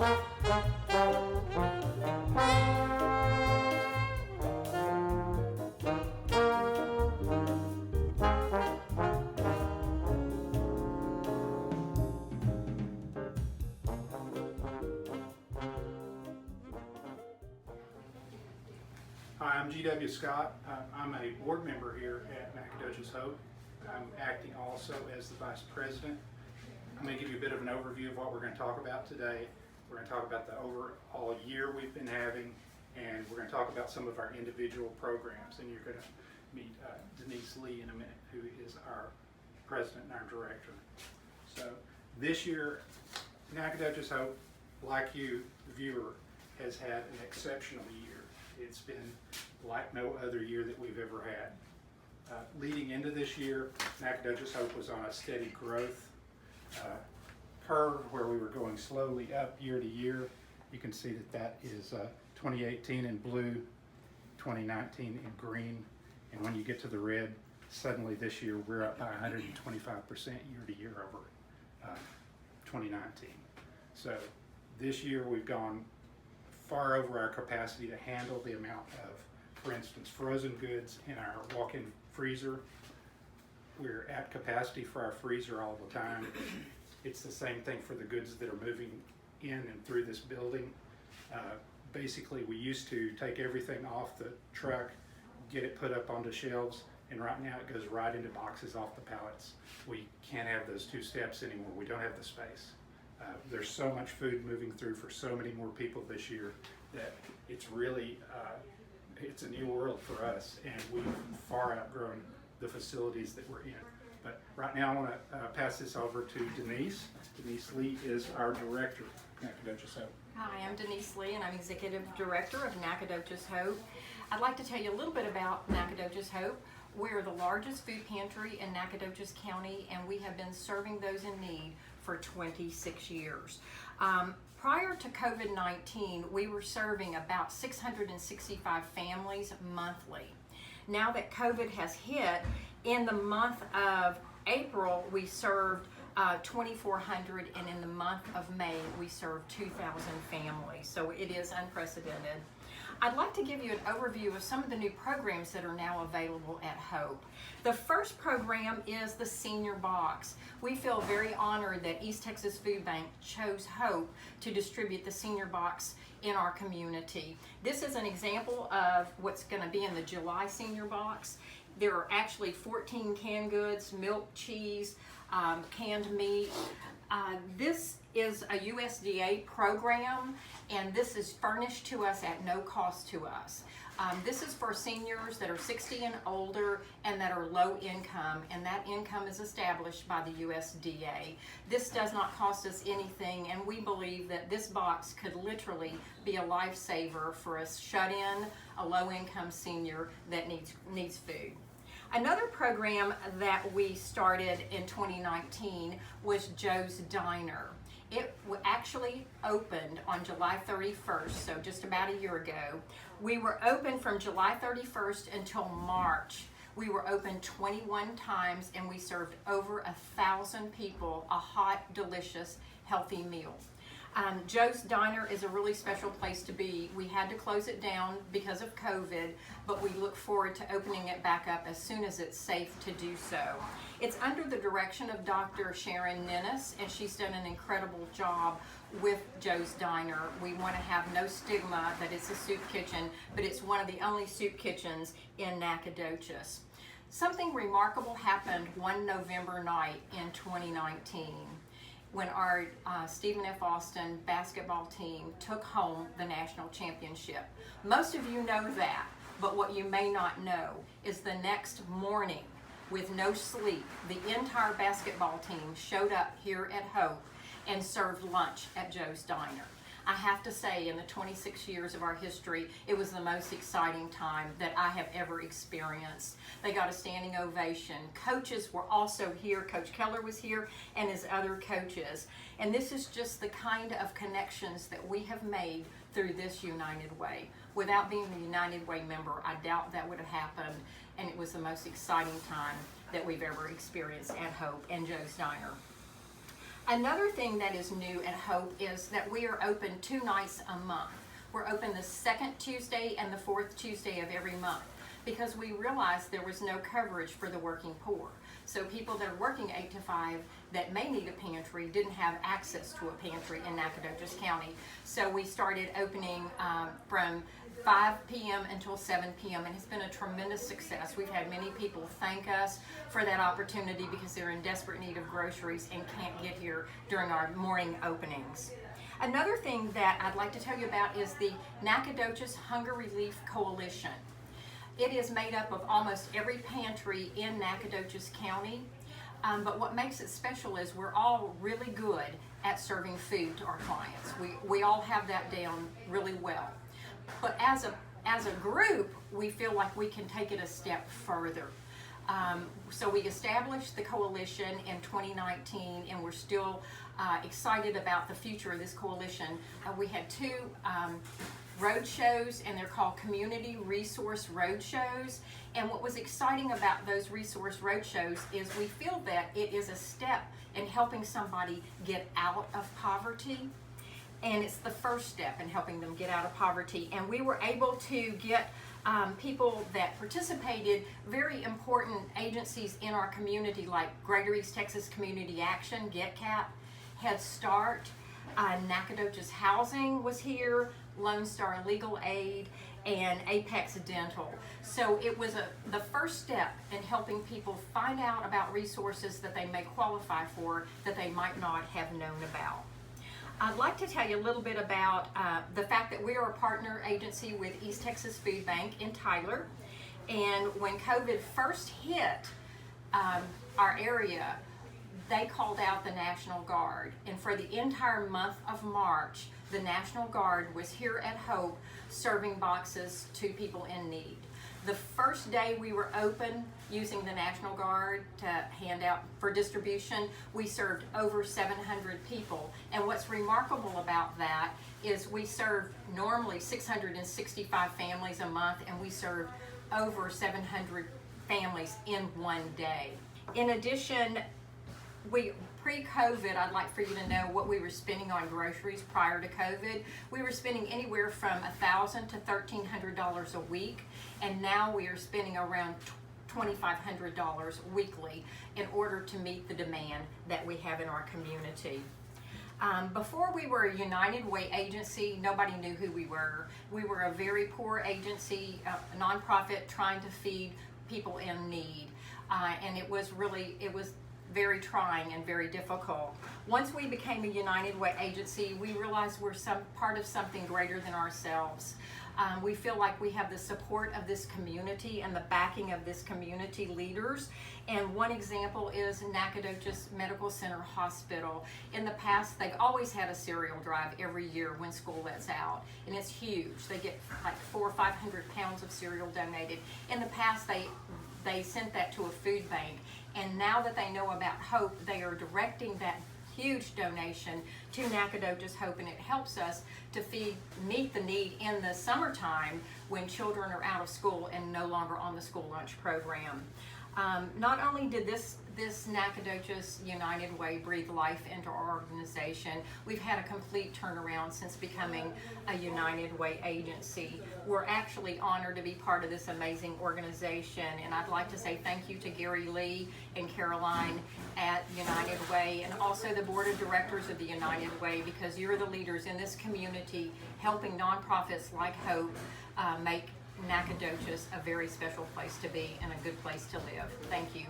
Hi, I'm G.W. Scott. I'm a board member here at Nacogdoches Hope. I'm acting also as the Vice President. I'm going to give you a bit of an overview of what we're going to talk about today. We're going to talk about the overall year we've been having, and we're going to talk about some of our individual programs. And you're going to meet Denise Lee in a minute, who is our President and our Director. So this year, Nacogdoches Hope, like you, the viewer, has had an exceptional year. It's been like no other year that we've ever had. Leading into this year, Nacogdoches Hope was on a steady growth curve where we were going slowly up year to year. You can see that that is 2018 in blue, 2019 in green, and when you get to the red, suddenly this year we're up by 125% year to year over 2019. So this year we've gone far over our capacity to handle the amount of, for instance, frozen goods in our walk-in freezer. We're at capacity for our freezer all the time. It's the same thing for the goods that are moving in and through this building. Basically, we used to take everything off the truck, get it put up onto shelves, and right now it goes right into boxes off the pallets. We can't have those two steps anymore. We don't have the space. There's so much food moving through for so many more people this year that it's really, it's a new world for us, and we've far outgrown the facilities that we're in. But right now I want to pass this over to Denise. Denise Lee is our Director of Nacogdoches Hope. Hi, I'm Denise Lee, and I'm Executive Director of Nacogdoches Hope. I'd like to tell you a little bit about Nacogdoches Hope. We're the largest food pantry in Nacogdoches County, and we have been serving those in need for 26 years. Prior to COVID-19, we were serving about 665 families monthly. Now that COVID has hit, in the month of April, we served 2,400, and in the month of May, we served 2,000 families. So it is unprecedented. I'd like to give you an overview of some of the new programs that are now available at Hope. The first program is the Senior Box. We feel very honored that East Texas Food Bank chose Hope to distribute the Senior Box in our community. This is an example of what's going to be in the July Senior Box. There are actually 14 canned goods, milk, cheese, canned meat. This is a USDA program, and this is furnished to us at no cost to us. This is for seniors that are 60 and older and that are low income, and that income is established by the USDA. This does not cost us anything, and we believe that this box could literally be a lifesaver for a shut-in, a low-income senior that needs food. Another program that we started in 2019 was Joe's Diner. It actually opened on July 31st, so just about a year ago. We were open from July 31st until March. We were open 21 times, and we served over 1,000 people a hot, delicious, healthy meal. Joe's Diner is a really special place to be. We had to close it down because of COVID, but we look forward to opening it back up as soon as it's safe to do so. It's under the direction of Dr. Sharon Ninnis, and she's done an incredible job with Joe's Diner. We want to have no stigma that it's a soup kitchen, but it's one of the only soup kitchens in Nacogdoches. Something remarkable happened one November night in 2019. When our Stephen F. Austin basketball team took home the national championship. Most of you know that, but what you may not know is the next morning, with no sleep, the entire basketball team showed up here at Hope and served lunch at Joe's Diner. I have to say, in the 26 years of our history, it was the most exciting time that I have ever experienced. They got a standing ovation. Coaches were also here. Coach Keller was here, and his other coaches. And this is just the kind of connections that we have made through this United Way. Without being a United Way member, I doubt that would have happened, and it was the most exciting time that we've ever experienced at Hope and Joe's Diner. Another thing that is new at Hope is that we are open 2 nights a month. We're open the second Tuesday and the fourth Tuesday of every month because we realized there was no coverage for the working poor. So people that are working 8 to 5 that may need a pantry didn't have access to a pantry in Nacogdoches County. So we started opening from 5 p.m. until 7 p.m. and it's been a tremendous success. We've had many people thank us for that opportunity because they're in desperate need of groceries and can't get here during our morning openings. Another thing that I'd like to tell you about is the Nacogdoches Hunger Relief Coalition. It is made up of almost every pantry in Nacogdoches County, but what makes it special is we're all really good at serving food to our clients. We all have that down really well. But as a group, we feel like we can take it a step further. So we established the coalition in 2019, and we're still excited about the future of this coalition. We had 2 road shows, and they're called Community Resource Road Shows. And what was exciting about those resource road shows is we feel that it is a step in helping somebody get out of poverty. And it's the first step in helping them get out of poverty. And we were able to get people that participated, very important agencies in our community like Greater East Texas Community Action, GetCap, Head Start, Nacogdoches Housing was here, Lone Star Legal Aid, and Apex Dental. So it was the first step in helping people find out about resources that they may qualify for that they might not have known about. I'd like to tell you a little bit about the fact that we are a partner agency with East Texas Food Bank in Tyler. And when COVID first hit our area, they called out the National Guard. And for the entire month of March, the National Guard was here at Hope serving boxes to people in need. The first day we were open using the National Guard to hand out for distribution, we served over 700 people. And what's remarkable about that is we serve normally 665 families a month, and we served over 700 families in one day. In addition, pre-COVID, I'd like for you to know what we were spending on groceries prior to COVID. We were spending anywhere from $1,000 to $1,300 a week, and now we are spending around $2,500 weekly in order to meet the demand that we have in our community. Before we were a United Way agency, nobody knew who we were. We were a very poor agency, a nonprofit trying to feed people in need, and it was very trying and very difficult. Once we became a United Way agency, we realized we're part of something greater than ourselves. We feel like we have the support of this community and the backing of this community leaders. And one example is Nacogdoches Medical Center Hospital. In the past, they've always had a cereal drive every year when school lets out, and it's huge. They get like 400 or 500 pounds of cereal donated. In the past, they sent that to a food bank, and now that they know about Hope, they are directing that huge donation to Nacogdoches Hope, and it helps us to meet the need in the summertime when children are out of school and no longer on the school lunch program. Not only did this Nacogdoches United Way breathe life into our organization, we've had a complete turnaround since becoming a United Way agency. We're actually honored to be part of this amazing organization, and I'd like to say thank you to Gary Lee and Caroline at United Way, and also the board of directors of the United Way, because you're the leaders in this community helping nonprofits like Hope make Nacogdoches a very special place to be and a good place to live. Thank you.